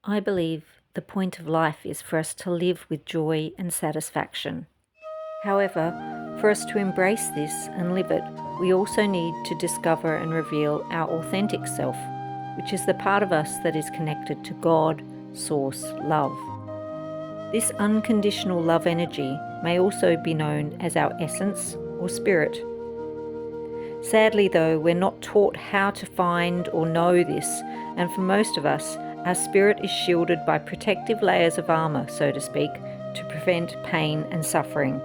I believe the point of life is for us to live with joy and satisfaction. However, for us to embrace this and live it, we also need to discover and reveal our authentic self, which is the part of us that is connected to God, Source, Love. This unconditional love energy may also be known as our essence or spirit. Sadly, though, we're not taught how to find or know this, and for most of us, our spirit is shielded by protective layers of armour, so to speak, to prevent pain and suffering.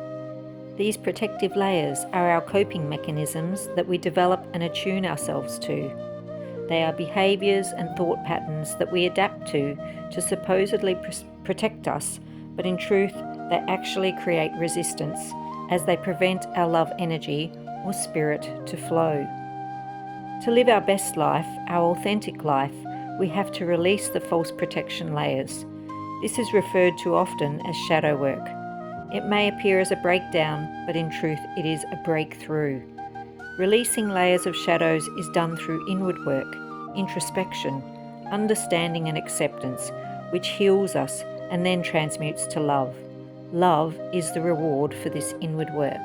These protective layers are our coping mechanisms that we develop and attune ourselves to. They are behaviours and thought patterns that we adapt to supposedly protect us, but in truth, they actually create resistance as they prevent our love energy or spirit to flow. To live our best life, our authentic life, we have to release the false protection layers. This is referred to often as shadow work. It may appear as a breakdown, but in truth it is a breakthrough. Releasing layers of shadows is done through inward work, introspection, understanding and acceptance, which heals us and then transmutes to love. Love is the reward for this inward work.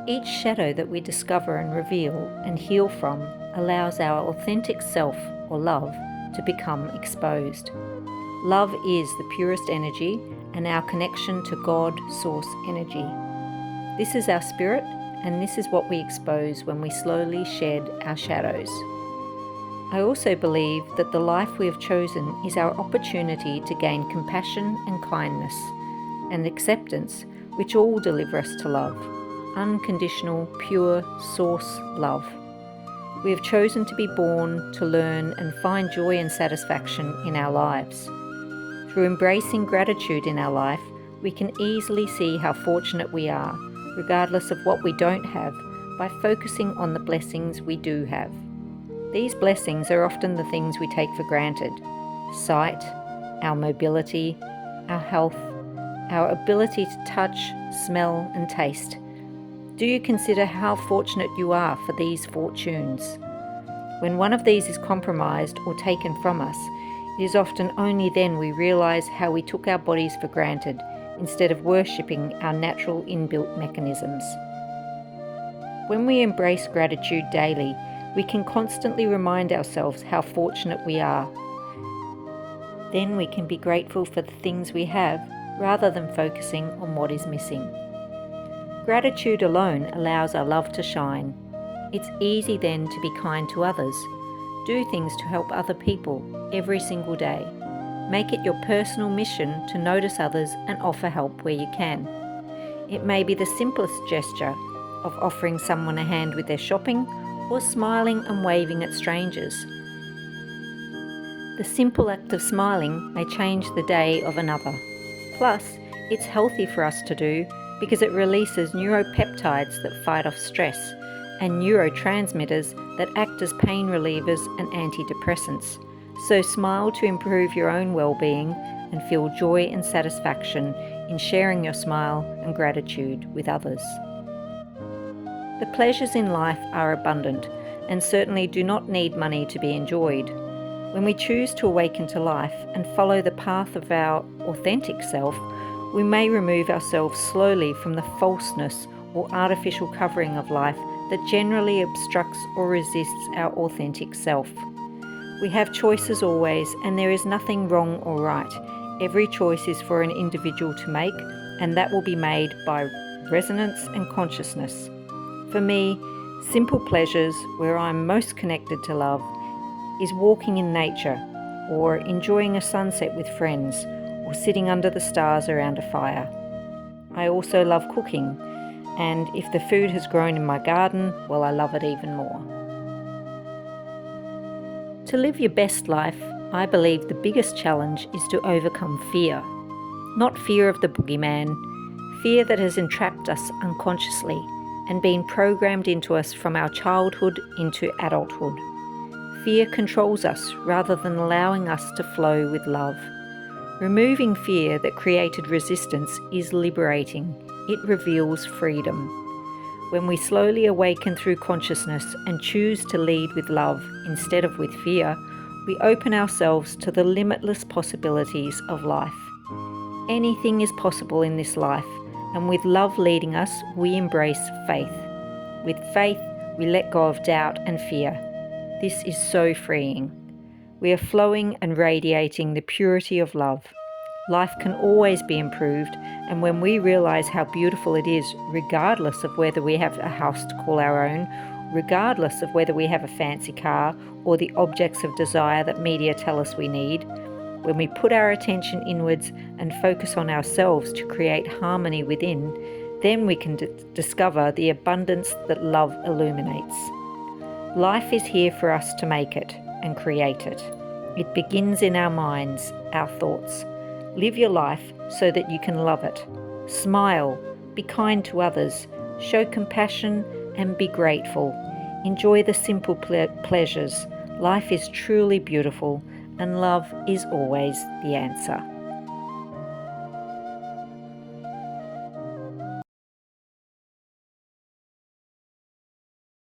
Each shadow that we discover and reveal and heal from allows our authentic self, or love, to become exposed. Love is the purest energy and our connection to God, Source energy. This is our spirit, and this is what we expose when we slowly shed our shadows. I also believe that the life we have chosen is our opportunity to gain compassion and kindness and acceptance, which all deliver us to love. Unconditional, pure, source love. We have chosen to be born, to learn and find joy and satisfaction in our lives. Through embracing gratitude in our life, we can easily see how fortunate we are, regardless of what we don't have, by focusing on the blessings we do have. These blessings are often the things we take for granted: sight, our mobility, our health, our ability to touch, smell and taste. Do you consider how fortunate you are for these fortunes? When one of these is compromised or taken from us, it is often only then we realise how we took our bodies for granted instead of worshipping our natural inbuilt mechanisms. When we embrace gratitude daily, we can constantly remind ourselves how fortunate we are. Then we can be grateful for the things we have rather than focusing on what is missing. Gratitude alone allows our love to shine. It's easy then to be kind to others. Do things to help other people every single day. Make it your personal mission to notice others and offer help where you can. It may be the simplest gesture of offering someone a hand with their shopping or smiling and waving at strangers. The simple act of smiling may change the day of another. Plus, it's healthy for us to do because it releases neuropeptides that fight off stress and neurotransmitters that act as pain relievers and antidepressants. So smile to improve your own well-being and feel joy and satisfaction in sharing your smile and gratitude with others. The pleasures in life are abundant and certainly do not need money to be enjoyed. When we choose to awaken to life and follow the path of our authentic self, we may remove ourselves slowly from the falseness or artificial covering of life that generally obstructs or resists our authentic self. We have choices always, and there is nothing wrong or right. Every choice is for an individual to make, and that will be made by resonance and consciousness. For me, simple pleasures where I'm most connected to love is walking in nature, or enjoying a sunset with friends, or sitting under the stars around a fire. I also love cooking, and if the food has grown in my garden, well, I love it even more. To live your best life, I believe the biggest challenge is to overcome fear. Not fear of the boogeyman, fear that has entrapped us unconsciously and been programmed into us from our childhood into adulthood. Fear controls us rather than allowing us to flow with love. Removing fear that created resistance is liberating. It reveals freedom. When we slowly awaken through consciousness and choose to lead with love instead of with fear, we open ourselves to the limitless possibilities of life. Anything is possible in this life, and with love leading us, we embrace faith. With faith, we let go of doubt and fear. This is so freeing. We are flowing and radiating the purity of love. Life can always be improved, and when we realize how beautiful it is, regardless of whether we have a house to call our own, regardless of whether we have a fancy car or the objects of desire that media tell us we need, when we put our attention inwards and focus on ourselves to create harmony within, then we can discover the abundance that love illuminates. Life is here for us to make it and create it. It begins in our minds, our thoughts. Live your life so that you can love it. Smile, be kind to others, show compassion and be grateful. Enjoy the simple pleasures. Life is truly beautiful, and love is always the answer.